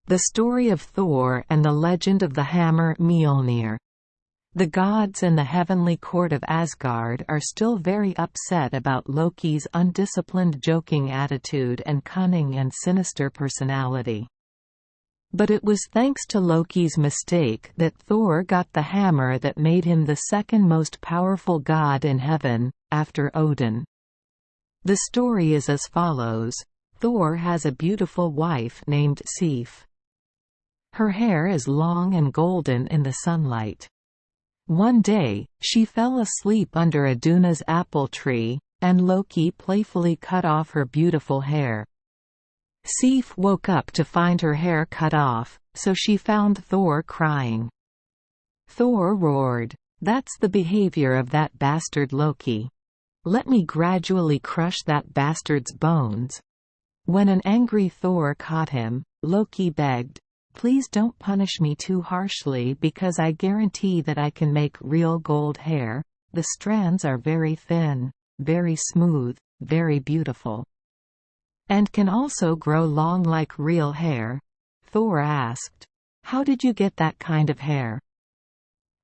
The story of Thor and the legend of the hammer Miollnir. The gods and the heavenly court of Asgard are still very upset about Loki's undisciplined joking attitude and cunning and sinister personality. But it was thanks to Loki's mistake that Thor got the hammer that made him the second most powerful god in heaven, after Odin. The story is as follows. Thor has a beautiful wife named Sif. Her hair is long and golden in the sunlight. One day, she fell asleep under Aduna's apple tree, and Loki playfully cut off her beautiful hair. Sif woke up to find her hair cut off, so she found Thor crying. Thor roared, "That's the behavior of that bastard Loki. Let me gradually crush that bastard's bones." When an angry Thor caught him, Loki begged, "Please don't punish me too harshly because I guarantee that I can make real gold hair. The strands are very thin, very smooth, very beautiful. And can also grow long like real hair." Thor asked, "How did you get that kind of hair?"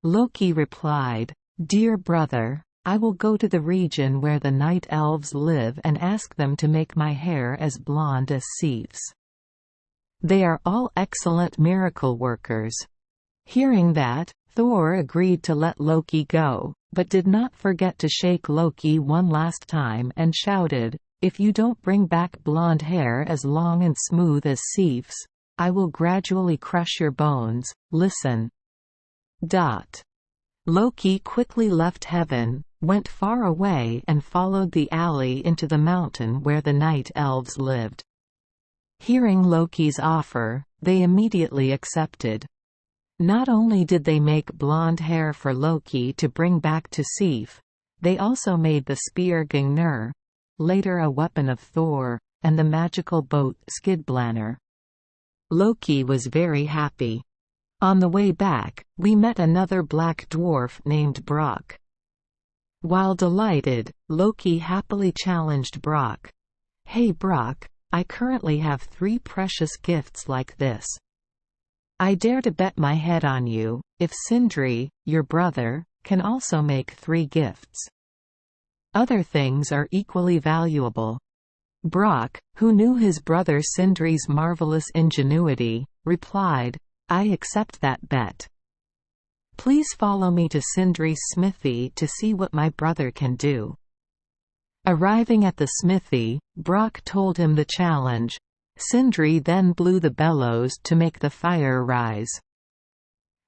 Loki replied, "Dear brother, I will go to the region where the night elves live and ask them to make my hair as blonde as Sif's. They are all excellent miracle workers." Hearing that, Thor agreed to let Loki go, but did not forget to shake Loki one last time and shouted, "If you don't bring back blonde hair as long and smooth as Sif's, I will gradually crush your bones. Listen." Loki quickly left heaven, went far away and followed the alley into the mountain where the night elves lived. Hearing Loki's offer, they immediately accepted. Not only did they make blonde hair for Loki to bring back to Sif, they also made the spear Miollnir, later a weapon of Thor, and the magical boat Skidbladnir. Loki was very happy. On the way back, we met another black dwarf named Brock. While delighted, Loki happily challenged Brock. "Hey Brock, I currently have 3 precious gifts like this. I dare to bet my head on you, if Sindri, your brother, can also make 3 gifts. Other things are equally valuable." Brock, who knew his brother Sindri's marvelous ingenuity, replied, "I accept that bet. Please follow me to Sindri's smithy to see what my brother can do." Arriving at the smithy, Brock told him the challenge. Sindri then blew the bellows to make the fire rise.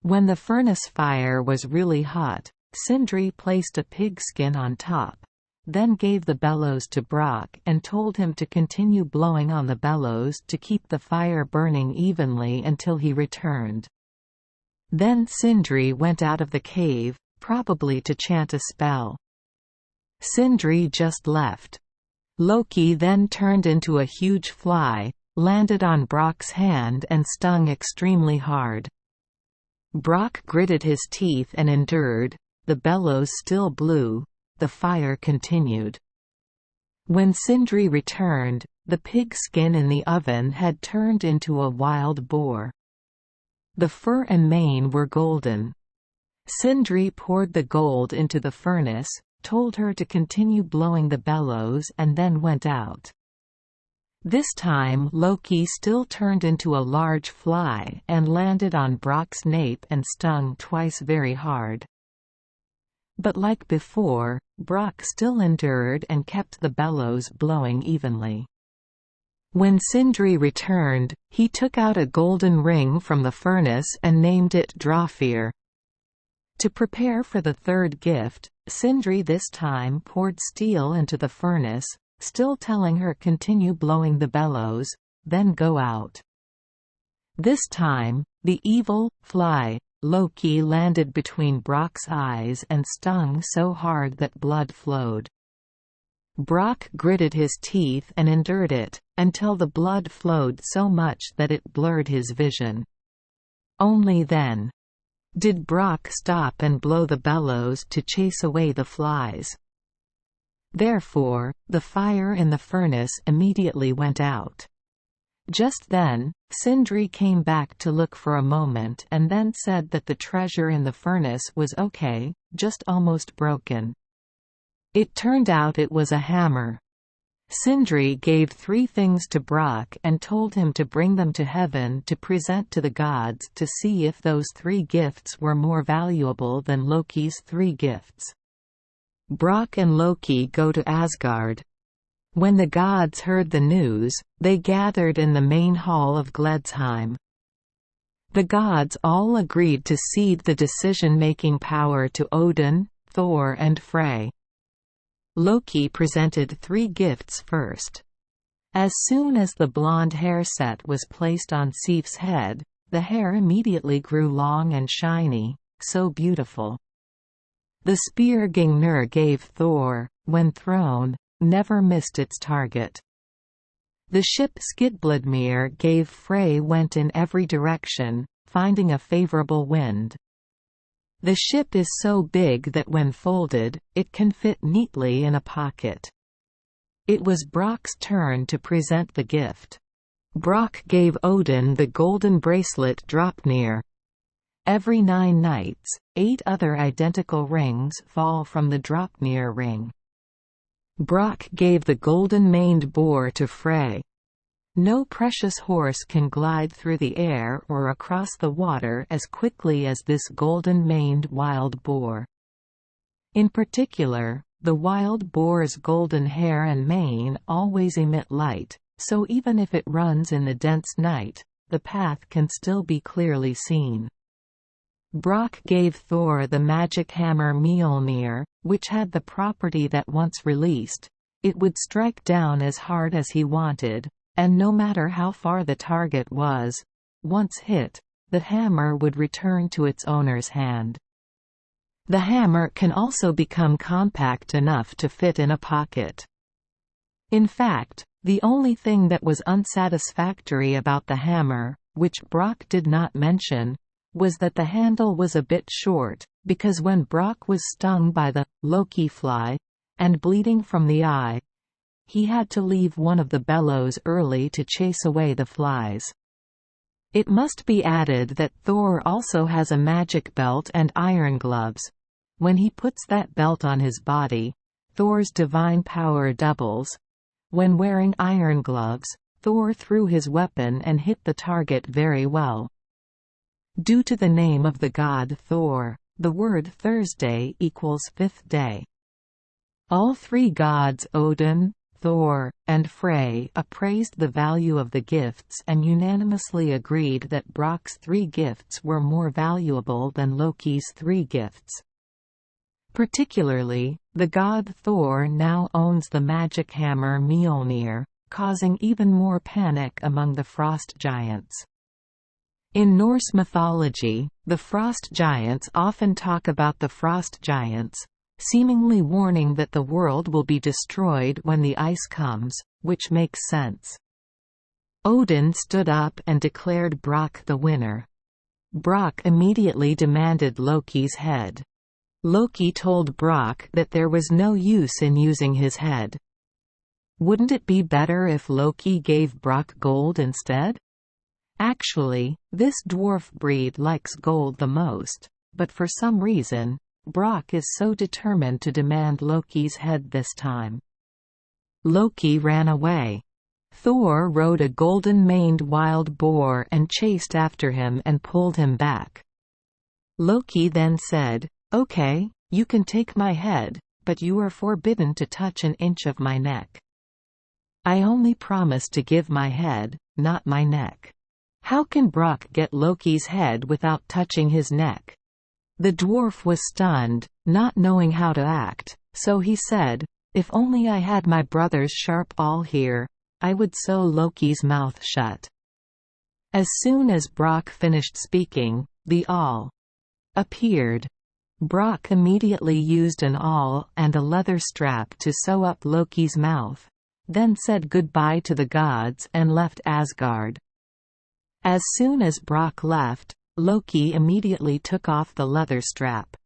When the furnace fire was really hot, Sindri placed a pigskin on top, then gave the bellows to Brock and told him to continue blowing on the bellows to keep the fire burning evenly until he returned. Then Sindri went out of the cave, probably to chant a spell. Sindri just left. Loki then turned into a huge fly, landed on Brock's hand and stung extremely hard. Brock gritted his teeth and endured. The bellows still blew. The fire continued. When Sindri returned, the pig skin in the oven had turned into a wild boar. The fur and mane were golden. Sindri poured the gold into the furnace, told her to continue blowing the bellows and then went out. This time Loki still turned into a large fly and landed on Brock's nape and stung twice very hard. But like before, Brock still endured and kept the bellows blowing evenly. When Sindri returned, he took out a golden ring from the furnace and named it Drafir. To prepare for the 3rd gift, Sindri this time poured steel into the furnace, still telling her continue blowing the bellows, then go out. This time, the evil fly, Loki, landed between Brock's eyes and stung so hard that blood flowed. Brock gritted his teeth and endured it, until the blood flowed so much that it blurred his vision. Only then did Brock stop and blow the bellows to chase away the flies. Therefore, the fire in the furnace immediately went out. Just then, Sindri came back to look for a moment and then said that the treasure in the furnace was okay, just almost broken. It turned out it was a hammer. Sindri gave 3 things to Brock and told him to bring them to heaven to present to the gods to see if those 3 gifts were more valuable than Loki's 3 gifts. Brock and Loki go to Asgard. When the gods heard the news, they gathered in the main hall of Gledsheim. The gods all agreed to cede the decision-making power to Odin, Thor and Frey. Loki presented 3 gifts first. As soon as the blonde hair set was placed on Sif's head, the hair immediately grew long and shiny, so beautiful. The spear Miollnir gave Thor, when thrown, never missed its target. The ship Skidbladmir gave Frey went in every direction, finding a favorable wind. The ship is so big that when folded, it can fit neatly in a pocket. It was Brock's turn to present the gift. Brock gave Odin the golden bracelet Draupnir. Every 9 nights, 8 other identical rings fall from the Draupnir ring. Brock gave the golden-maned boar to Frey. No precious horse can glide through the air or across the water as quickly as this golden-maned wild boar. In particular, the wild boar's golden hair and mane always emit light, so even if it runs in the dense night, the path can still be clearly seen. Brock gave Thor the magic hammer Miollnir, which had the property that once released, it would strike down as hard as he wanted, and no matter how far the target was, once hit, the hammer would return to its owner's hand. The hammer can also become compact enough to fit in a pocket. In fact, the only thing that was unsatisfactory about the hammer, which Brock did not mention, was that the handle was a bit short, because when Brock was stung by the Loki fly, and bleeding from the eye, he had to leave one of the bellows early to chase away the flies. It must be added that Thor also has a magic belt and iron gloves. When he puts that belt on his body, Thor's divine power doubles. When wearing iron gloves, Thor threw his weapon and hit the target very well. Due to the name of the god Thor, the word Thursday equals 5th day. All 3 gods Odin, Thor, and Frey appraised the value of the gifts and unanimously agreed that Brock's 3 gifts were more valuable than Loki's 3 gifts. Particularly, the god Thor now owns the magic hammer Miollnir, causing even more panic among the frost giants. In Norse mythology, the frost giants often talk about the frost giants, seemingly warning that the world will be destroyed when the ice comes, which makes sense. Odin stood up and declared Brock the winner. Brock immediately demanded Loki's head. Loki told Brock that there was no use in using his head. Wouldn't it be better if Loki gave Brock gold instead? Actually, this dwarf breed likes gold the most, but for some reason, Brock is so determined to demand Loki's head this time. Loki ran away. Thor rode a golden-maned wild boar and chased after him and pulled him back. Loki then said, "Okay, you can take my head, but you are forbidden to touch an inch of my neck. I only promise to give my head, not my neck." How can Brock get Loki's head without touching his neck? The dwarf was stunned, not knowing how to act, so he said, "If only I had my brother's sharp awl here, I would sew Loki's mouth shut." As soon as Brock finished speaking, the awl appeared. Brock immediately used an awl and a leather strap to sew up Loki's mouth, then said goodbye to the gods and left Asgard. As soon as Brock left, Loki immediately took off the leather strap.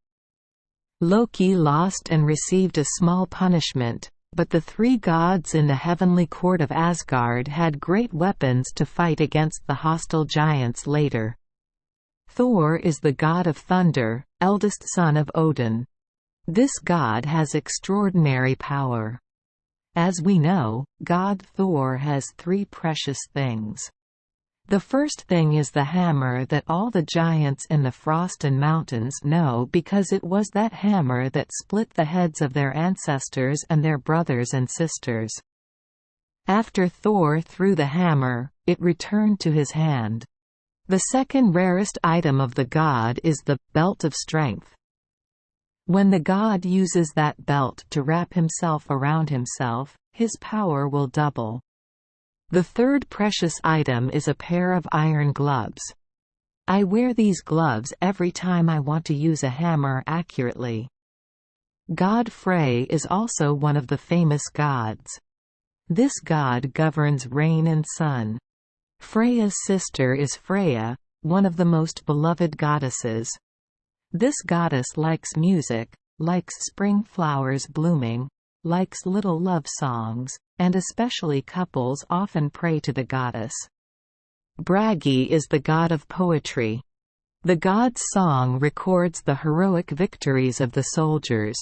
Loki lost and received a small punishment, but the three gods in the heavenly court of Asgard had great weapons to fight against the hostile giants later. Thor is the god of thunder, eldest son of Odin. This god has extraordinary power. As we know, God Thor has three precious things. The first thing is the hammer that all the giants in the Frosten Mountains know, because it was that hammer that split the heads of their ancestors and their brothers and sisters. After Thor threw the hammer, it returned to his hand. The second rarest item of the god is the belt of strength. When the god uses that belt to wrap himself around himself, his power will double. The third precious item is a pair of iron gloves. I wear these gloves every time I want to use a hammer accurately. God Frey is also one of the famous gods. This god governs rain and sun. Freya's sister is Freya, one of the most beloved goddesses. This goddess likes music, likes spring flowers blooming, likes little love songs, and especially couples often pray to the goddess. Bragi is the god of poetry. The god's song records the heroic victories of the soldiers.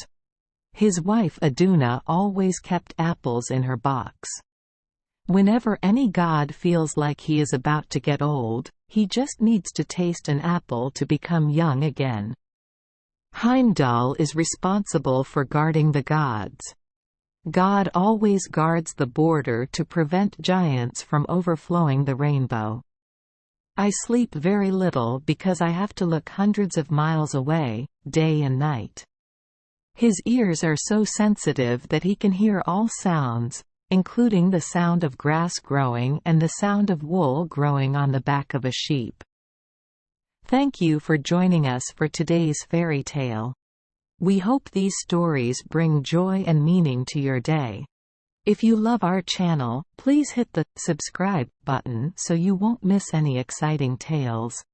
His wife Iduna always kept apples in her box. Whenever any god feels like he is about to get old, he just needs to taste an apple to become young again. Heimdall is responsible for guarding the gods. God always guards the border to prevent giants from overflowing the rainbow. I sleep very little because I have to look hundreds of miles away, day and night. His ears are so sensitive that he can hear all sounds, including the sound of grass growing and the sound of wool growing on the back of a sheep. Thank you for joining us for today's fairy tale. We hope these stories bring joy and meaning to your day. If you love our channel, please hit the subscribe button so you won't miss any exciting tales.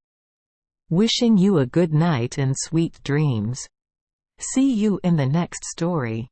Wishing you a good night and sweet dreams. See you in the next story.